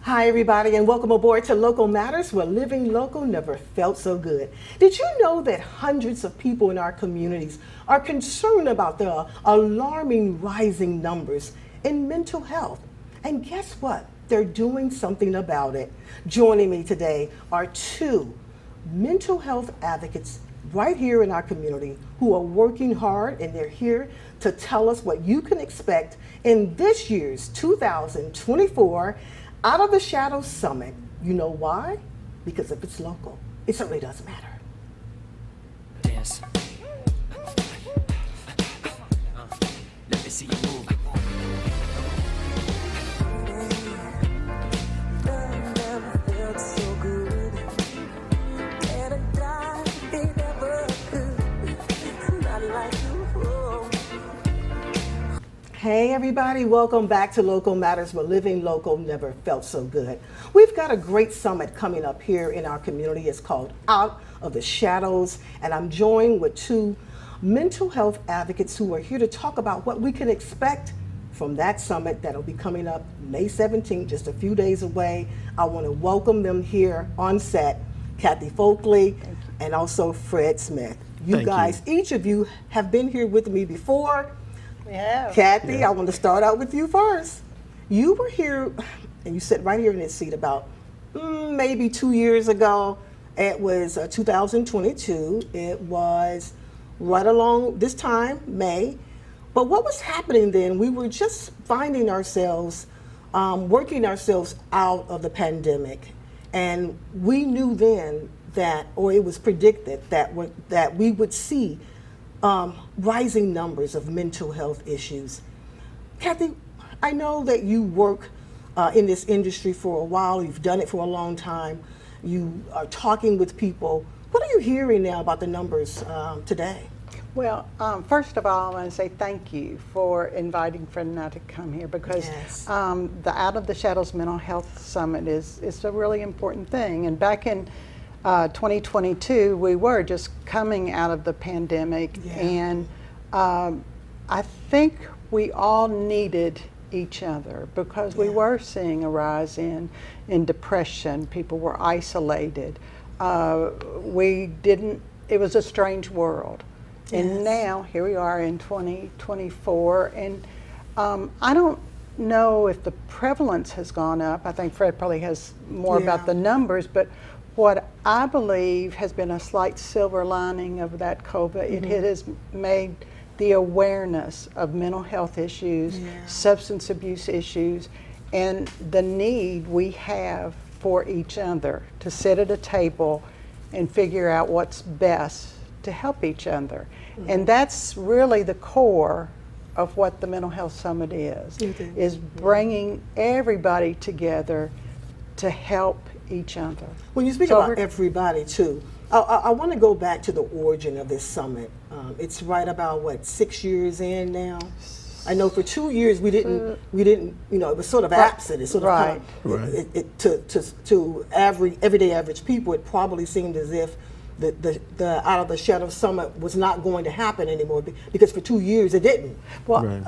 Hi, everybody, and welcome aboard to Local Matters, where living local never felt so good. Did you know that hundreds of people in our communities are concerned about the alarming rising numbers in mental health? And guess what? They're doing something about it. Joining me today are two mental health advocates right here in our community who are working hard, and they're here to tell us what you can expect in this year's 2024 Out of the Shadows Summit. You know why? Because if it's local, it certainly does matter. Dance. Let me see you move. Hey everybody, welcome back to Local Matters, where living local never felt so good. We've got a great summit coming up here in our community. It's called Out of the Shadows, and I'm joined with two mental health advocates who are here to talk about what we can expect from that summit that'll be coming up May 17th, just a few days away. I want to welcome them here on set, Cathy Fockele and also Fred Smith. You guys, each of you have been here with me before. Yeah. Kathy, I want to start out with you first. You were here, and you sat right here in this seat about maybe 2 years ago. It was 2022. It was right along this time, May. But what was happening then? We were just finding ourselves, working ourselves out of the pandemic. And we knew then that, or it was predicted that we would see rising numbers of mental health issues. Kathy, I know that you work in this industry for a while. You've done it for a long time. You are talking with people. What are you hearing now about the numbers today? Well, first of all, I want to say thank you for inviting Fred and I to come here, because Yes. The Out of the Shadows Mental Health Summit is a really important thing. And back in 2022, we were just coming out of the pandemic, and I think we all needed each other, because we were seeing a rise in depression. People were isolated. It was a strange world. And now, here we are in 2024, and I don't know if the prevalence has gone up. I think Fred probably has more about the numbers, but what I believe has been a slight silver lining of that COVID, it has made the awareness of mental health issues, substance abuse issues, and the need we have for each other to sit at a table and figure out what's best to help each other. And that's really the core of what the Mental Health Summit is bringing everybody together to help each other. When you speak about everybody too, I want to go back to the origin of this summit. It's right about, what, 6 years in now? I know for 2 years we didn't, you know, it was sort of absent. It sort of to everyday average people, it probably seemed as if the Out of the Shadows Summit was not going to happen anymore, because for 2 years it didn't. Well,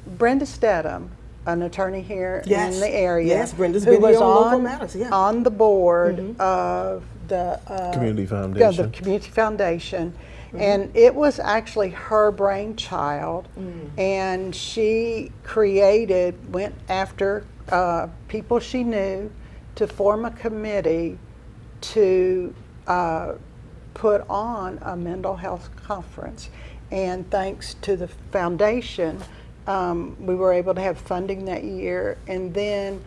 Brenda Stedham, an attorney here in the area, Brenda's who been was here on Local Matters, on the board of the Community Foundation. The Community Foundation. And it was actually her brainchild, and she went after people she knew to form a committee to put on a mental health conference. And thanks to the foundation, we were able to have funding that year. And then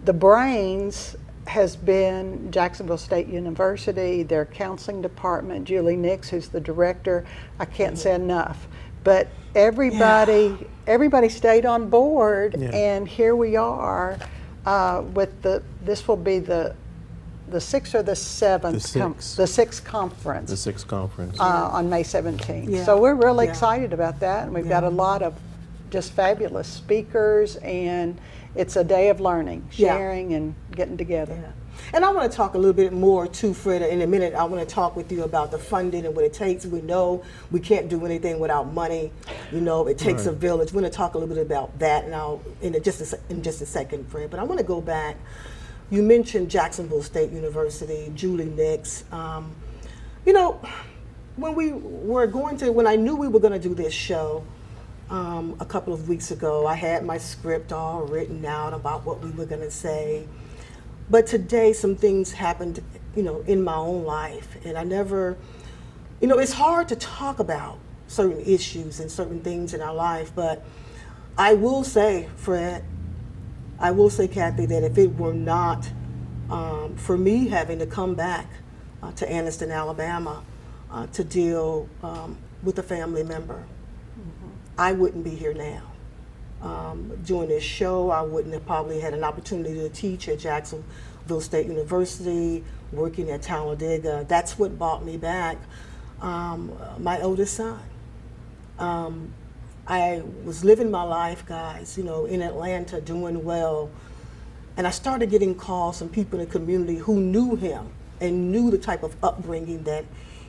the brains has been Jacksonville State University, their counseling department, Julie Nix, who's the director. I can't say enough. But everybody stayed on board, and here we are with this will be the 6th or the 7th, the 6th conference. The 6th conference. On May 17th. So we're really excited about that, and we've got a lot of just fabulous speakers, and it's a day of learning, Yeah. sharing, and getting together. Yeah. And I want to talk a little bit more too, Fred, in a minute. I want to talk with you about the funding and what it takes. We know we can't do anything without money. You know, it takes a village. We're going to talk a little bit about that now in just a second, Fred. But I want to go back. You mentioned Jacksonville State University, Julie Nix. You know, when I knew we were going to do this show a couple of weeks ago, I had my script all written out about what we were going to say. But today, some things happened, you know, in my own life, and I never, you know, it's hard to talk about certain issues and certain things in our life. But I will say, Fred, I will say, Cathy, that if it were not for me having to come back to Anniston, Alabama, to deal with a family member, I wouldn't be here now. Doing this show, I wouldn't have probably had an opportunity to teach at Jacksonville State University, working at Talladega. That's what brought me back. My oldest son. I was living my life, guys, you know, in Atlanta, doing well. And I started getting calls from people in the community who knew him and knew the type of upbringing that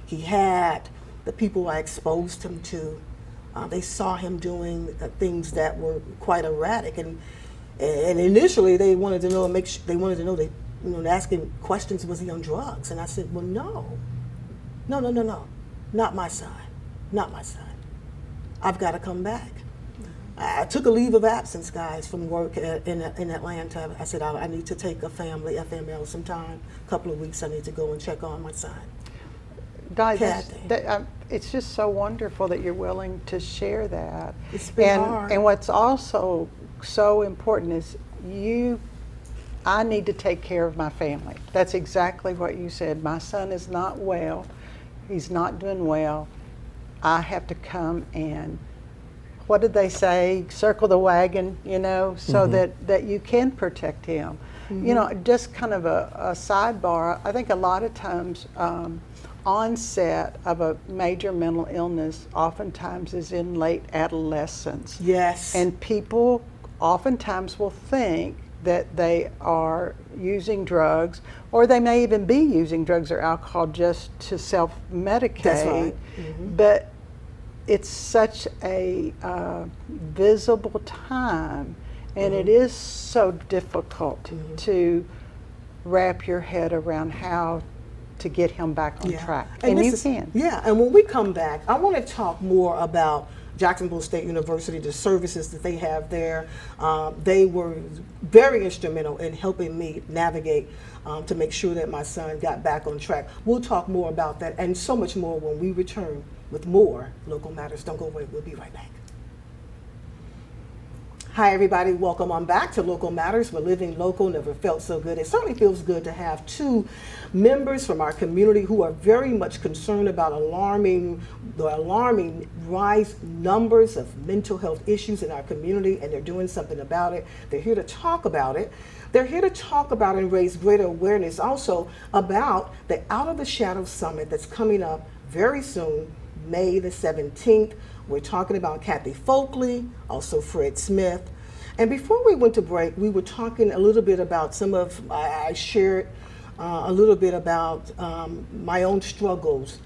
he had, the people I exposed him to. They saw him doing things that were quite erratic, and initially they wanted to know, asking questions, was he on drugs? And I said, well, no, not my son, not my son. I've got to come back. I took a leave of absence, guys, from work in Atlanta. I said, I need to take a family FML sometime, a couple of weeks. I need to go and check on my son. Dottie, it's just so wonderful that you're willing to share that. It's been hard. And what's also so important is I need to take care of my family. That's exactly what you said. My son is not well. He's not doing well. I have to come and, what did they say, circle the wagon, you know, so that you can protect him. You know, just kind of a sidebar, I think a lot of times onset of a major mental illness oftentimes is in late adolescence. Yes. And people oftentimes will think that they are using drugs, or they may even be using drugs or alcohol just to self-medicate. That's right. But it's such a visible time, and it is so difficult to wrap your head around how to get him back on track. And you can. Yeah, and when we come back, I want to talk more about Jacksonville State University, the services that they have there. They were very instrumental in helping me navigate to make sure that my son got back on track. We'll talk more about that and so much more when we return with more Local Matters. Don't go away, we'll be right back. Hi everybody, welcome on back to Local Matters. We're living local, never felt so good. It certainly feels good to have two members from our community who are very much concerned about the alarming rise numbers of mental health issues in our community, and they're doing something about it. They're here to talk about it. They're here to talk about and raise greater awareness also about the Out of the Shadows Summit that's coming up very soon, May the 17th. We're talking about Cathy Fockele, also Fred Smith. And before we went to break, we were talking a little bit about I shared a little bit about my own struggles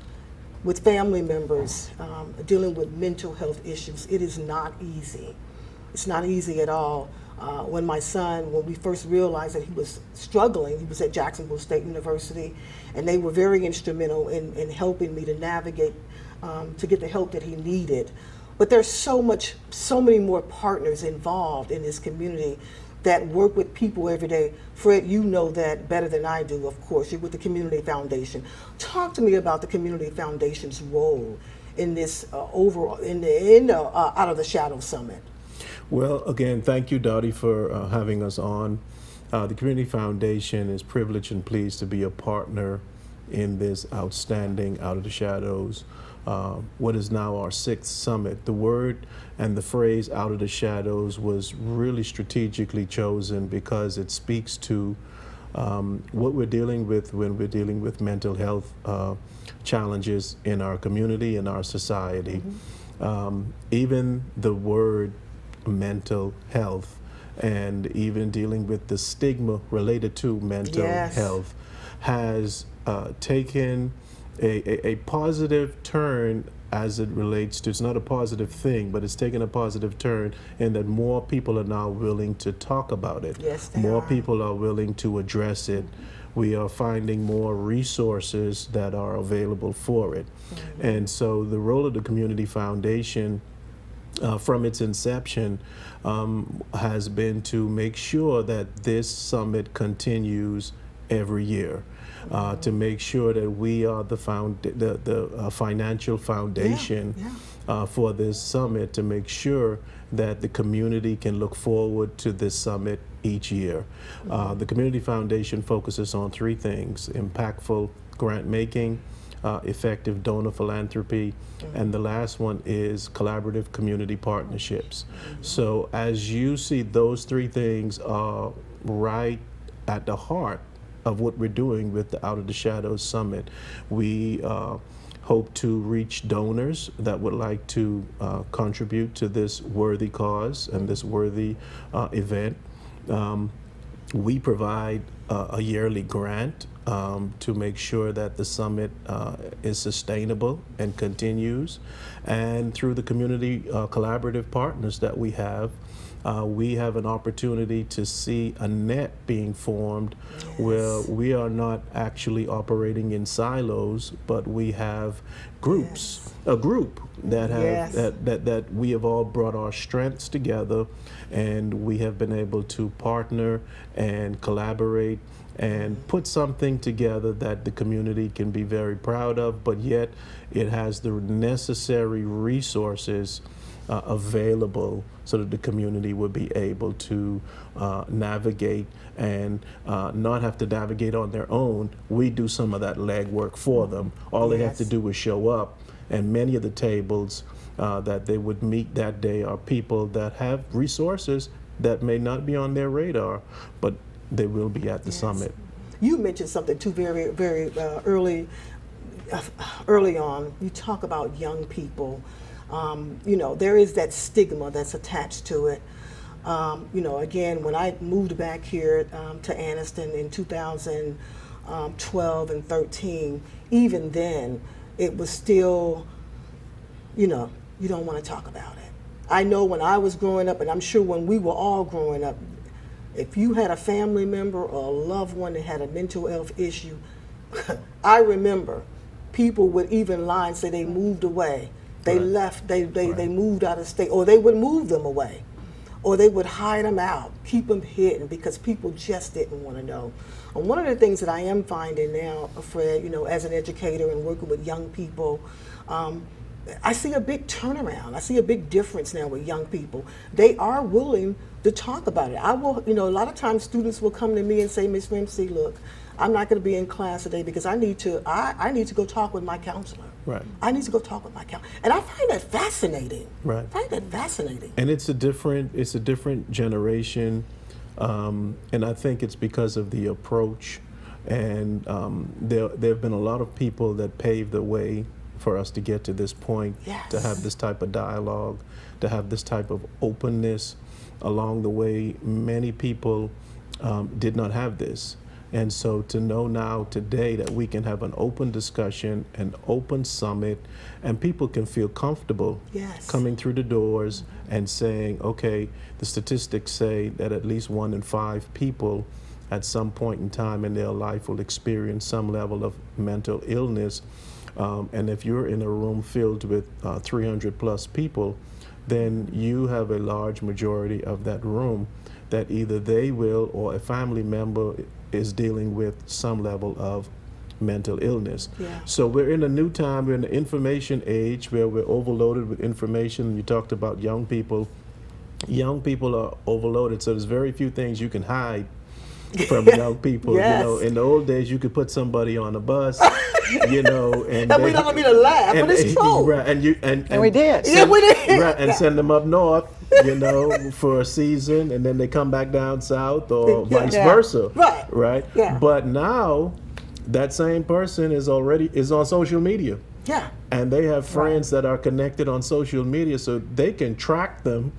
with family members dealing with mental health issues. It is not easy. It's not easy at all. When we first realized that he was struggling, he was at Jacksonville State University, and they were very instrumental in helping me to navigate to get the help that he needed. But there's so many more partners involved in this community that work with people every day. Fred, you know that better than I do, of course. You're with the Community Foundation. Talk to me about the Community Foundation's role in this overall, in the Out of the Shadows Summit. Well, again, thank you, Dottie, for having us on. The Community Foundation is privileged and pleased to be a partner in this outstanding Out of the Shadows, what is now our 6th summit. The word and the phrase Out of the Shadows was really strategically chosen because it speaks to what we're dealing with when we're dealing with mental health challenges in our community and our society. Even the word mental health and even dealing with the stigma related to mental Yes. health has taken a positive turn as it relates to, it's not a positive thing, but it's taken a positive turn in that more people are now willing to talk about it. Yes, they more are. people are willing to address it. We are finding more resources that are available for it. And so the role of the Community Foundation from its inception has been to make sure that this summit continues every year. To make sure that we are the financial foundation for this summit, to make sure that the community can look forward to this summit each year. The Community Foundation focuses on three things: impactful grant making, effective donor philanthropy, and the last one is collaborative community partnerships. So as you see, those three things are right at the heart of what we're doing with the Out of the Shadows Summit. We hope to reach donors that would like to contribute to this worthy cause and this worthy event. We provide a yearly grant to make sure that the summit is sustainable and continues. And through the community collaborative partners that we have an opportunity to see a net being formed where we are not actually operating in silos, but we have groups, a group that have that we have all brought our strengths together, and we have been able to partner and collaborate and put something together that the community can be very proud of, but yet it has the necessary resources available so that the community would be able to navigate and not have to navigate on their own. We do some of that legwork for them. All they have to do is show up, and many of the tables that they would meet that day are people that have resources that may not be on their radar, but they will be at the summit. You mentioned something too very, very early on. You talk about young people. You know, there is that stigma that's attached to it. You know, again, when I moved back here to Anniston in 2012 and 13, even then, it was still, you know, you don't want to talk about it. I know when I was growing up, and I'm sure when we were all growing up, if you had a family member or a loved one that had a mental health issue, I remember people would even lie and say they moved away. They left, they moved out of state, or they would move them away, or they would hide them out, keep them hidden because people just didn't want to know. And one of the things that I am finding now, Fred, you know, as an educator and working with young people, I see a big turnaround. I see a big difference now with young people. They are willing to talk about it. I will, you know, a lot of times students will come to me and say, Miss Rimpsey, look, I'm not going to be in class today because I need to go talk with my counselor. Right. I need to go talk with my counselor. And I find that fascinating. Right. I find that fascinating. And it's a different generation, and I think it's because of the approach. And there have been a lot of people that paved the way for us to get to this point, to have this type of dialogue, to have this type of openness. Along the way, many people did not have this. And so to know now today that we can have an open discussion, an open summit, and people can feel comfortable coming through the doors and saying, okay, the statistics say that at least 1 in 5 people at some point in time in their life will experience some level of mental illness. And if you're in a room filled with 300 plus people, then you have a large majority of that room that either they will or a family member is dealing with some level of mental illness. So we're in a new time, we're in the information age where we're overloaded with information. You talked about young people. Young people are overloaded, so there's very few things you can hide from young people. You know, in the old days you could put somebody on a bus, you know, and we don't want me to laugh, but it's true. Right, and we did. We did. Right, and send them up north, you know, for a season, and then they come back down south, or vice versa. Right. Yeah. But now, that same person is on social media. And they have friends that are connected on social media, so they can track them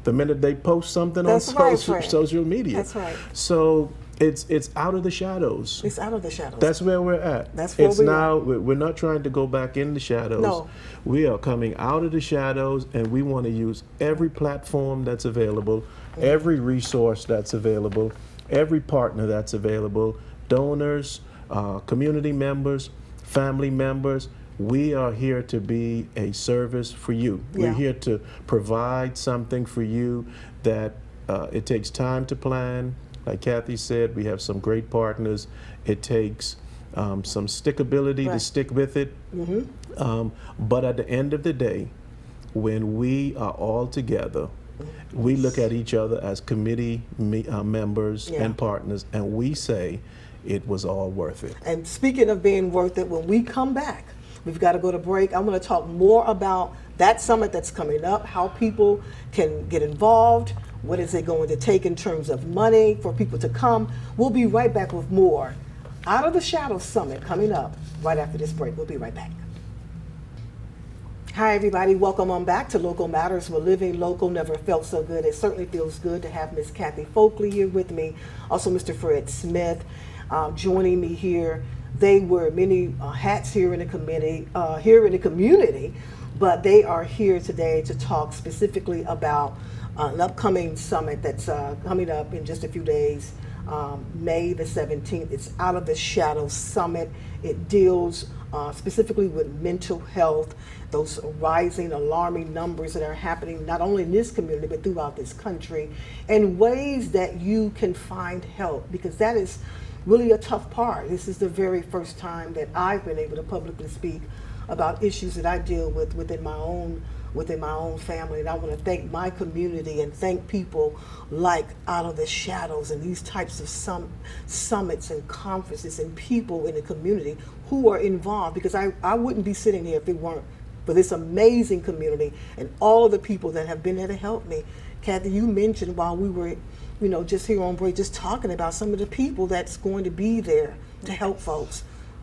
the minute they post something That's on right, Fred. social media. That's right. So it's out of the shadows. It's out of the shadows. That's where we're at. That's where it's we now. are. We're not trying to go back in the shadows. No. We are coming out of the shadows, and we want to use every platform that's available, every resource that's available, every partner that's available, donors, community members, family members. We are here to be a service for you. Yeah. We're here to provide something for you that it takes time to plan. Like Cathy said, we have some great partners. It takes some stickability to Right. stick with it. But at the end of the day, when we are all together, we look at each other as committee members Yeah. and partners, and we say it was all worth it. And speaking of being worth it, when we come back, we've got to go to break. I'm going to talk more about that summit that's coming up, how people can get involved, what is it going to take in terms of money for people to come. We'll be right back with more Out of the Shadows Summit coming up right after this break. We'll be right back. Hi, everybody. Welcome on back to Local Matters. We're living local, never felt so good. It certainly feels good to have Miss Cathy Fockele here with me. Also, Mr. Fred Smith joining me here. They wear many hats here in the community, but they are here today to talk specifically about an upcoming summit that's coming up in just a few days, May the 17th. It's Out of the Shadows Summit. It deals specifically with mental health, those rising, alarming numbers that are happening not only in this community but throughout this country, and ways that you can find help, because that is really a tough part. This is the very first time that I've been able to publicly speak about issues that I deal with within my own family, and I want to thank my community and thank people like Out of the Shadows and these types of summits and conferences and people in the community who are involved, because I wouldn't be sitting here if it weren't for this amazing community and all of the people that have been there to help me. Cathy, you mentioned while we were just here on break, just talking about some of the people that's going to be there to help folks.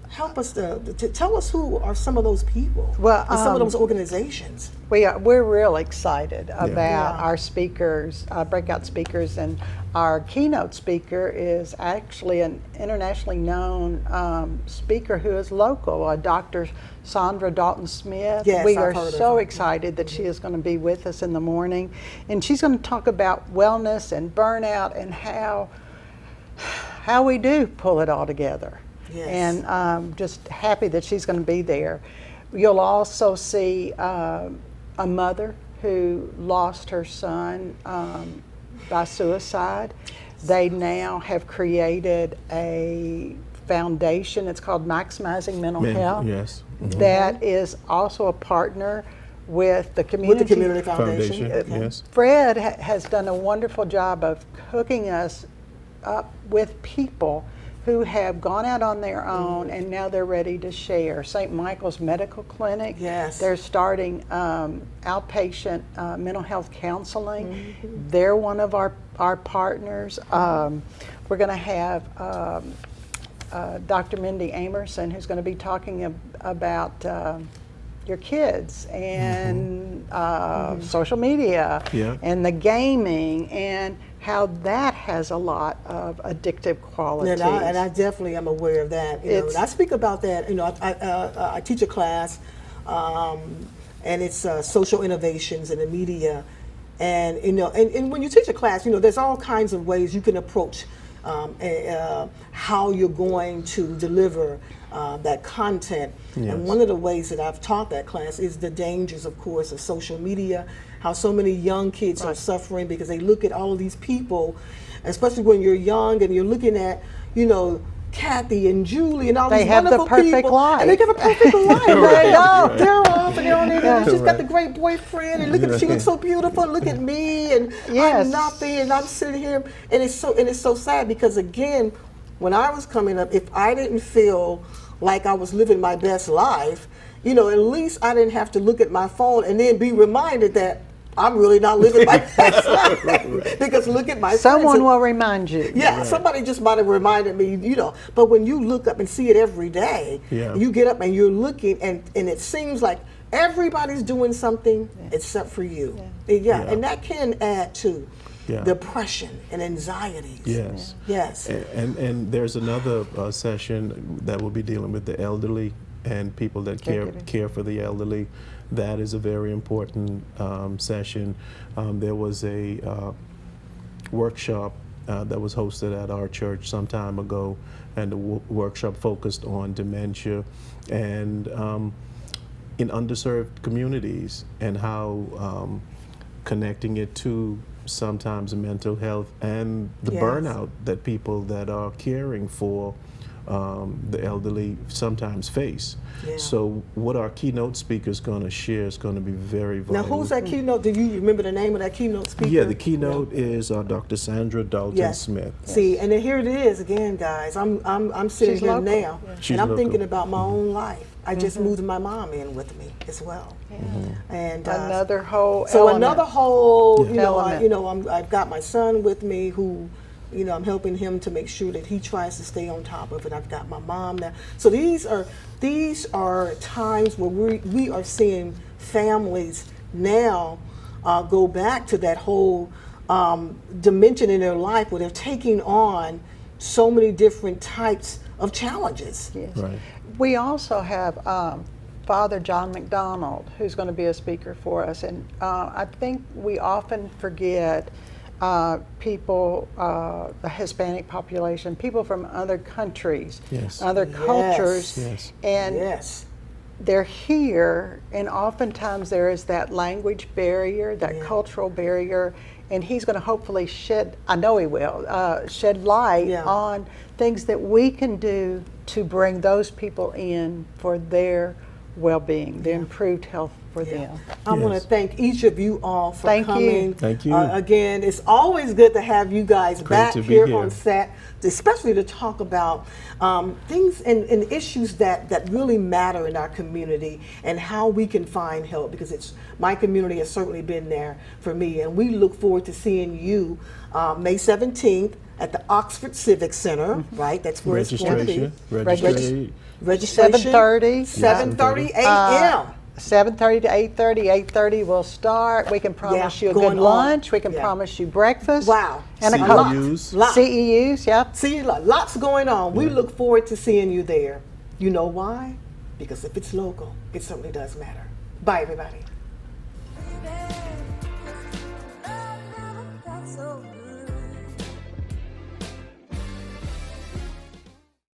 Help us to tell us who are some of those people, Well, and some of those organizations. We're real excited about Yeah. our speakers, breakout speakers, and our keynote speaker is actually an internationally known speaker who is local, Dr. Sandra Dalton-Smith. Yes, we I've are heard of so her. excited that she is going to be with us in the morning, and she's going to talk about wellness and burnout and how we do pull it all together. Yes. And just happy that she's going to be there. You'll also see a mother who lost her son by suicide. They now have created a foundation. It's called Maximizing Mental Health. Yes. Mhm. That is also a partner with the community. With the Community Foundation. Foundation. Yes. Fred has done a wonderful job of hooking us up with people who have gone out on their own and now they're ready to share. St. Michael's Medical Clinic, Yes. they're starting outpatient mental health counseling. They're one of our partners. We're going to have Dr. Mindy Amerson, who's going to be talking about your kids and social media Yeah. and the gaming and how that has a lot of addictive qualities. And I definitely am aware of that. And I speak about that. I teach a class, and it's social innovations in the media. And and when you teach a class, there's all kinds of ways you can approach how you're going to deliver that content. Yes. And one of the ways that I've taught that class is the dangers, of course, of social media, how so many young kids are suffering because they look at all of these people, especially when you're young and you're looking at, Cathy and Julie and all They these have the wonderful perfect people. life. And they have a perfect life. Right. They're off and they're on it. And she's got Right. the great boyfriend and look at she looks so beautiful. Look at me and Yes. I'm nothing and I'm sitting here and it's so sad because again, when I was coming up, if I didn't feel like I was living my best life, at least I didn't have to look at my phone and then be reminded that I'm really not living my best life. Because look at my Someone friends. will remind you. Yeah, somebody just might have reminded me, But when you look up and see it every day, Yeah. you get up and you're looking, and it seems like Everybody's doing something except for you. Yeah. And that can add to depression and anxieties. Yes. Yes. And there's another session that will be dealing with the elderly and people that care for the elderly. That is a very important session. There was a workshop that was hosted at our church some time ago, and the workshop focused on dementia and in underserved communities, and how connecting it to sometimes mental health and the burnout that people that are caring for the elderly sometimes face. So what our keynote speaker is going to share is going to be very vital. Now, who's that keynote? Do you remember the name of that keynote speaker? Yeah, the keynote is Dr. Sandra Dalton Smith. See, and then here it is again, guys. I'm sitting here now, and I'm thinking about my own life. I just moved my mom in with me as well, and another whole so element. another whole Element. I've got my son with me who, I'm helping him to make sure that he tries to stay on top of it. I've got my mom now. So these are times where we are seeing families now go back to that whole dimension in their life where they're taking on so many different types of challenges. Yes. Right. We also have Father John McDonald, who's going to be a speaker for us, and I think we often forget people, the Hispanic population, people from other countries, other cultures, and they're here, and oftentimes there is that language barrier, that cultural barrier, and he's going to hopefully shed, I know he will, shed light on things that we can do to bring those people in for their well-being, their improved health for them. I want to thank each of you all for coming. Thank you. Again, it's always good to have you guys back here on set, especially to talk about things and issues that really matter in our community and how we can find help, because my community has certainly been there for me, and we look forward to seeing you May 17th at the Oxford Civic Center, right? That's where it's going to be. Registration. 7:30 a.m. 7:30 to 8:30. 8:30 we'll start. We can promise you a good lunch. We can promise you breakfast. Wow. And CEUs. CEUs, yep. See, lots going on. We look forward to seeing you there. You know why? Because if it's local, it certainly does matter. Bye, everybody.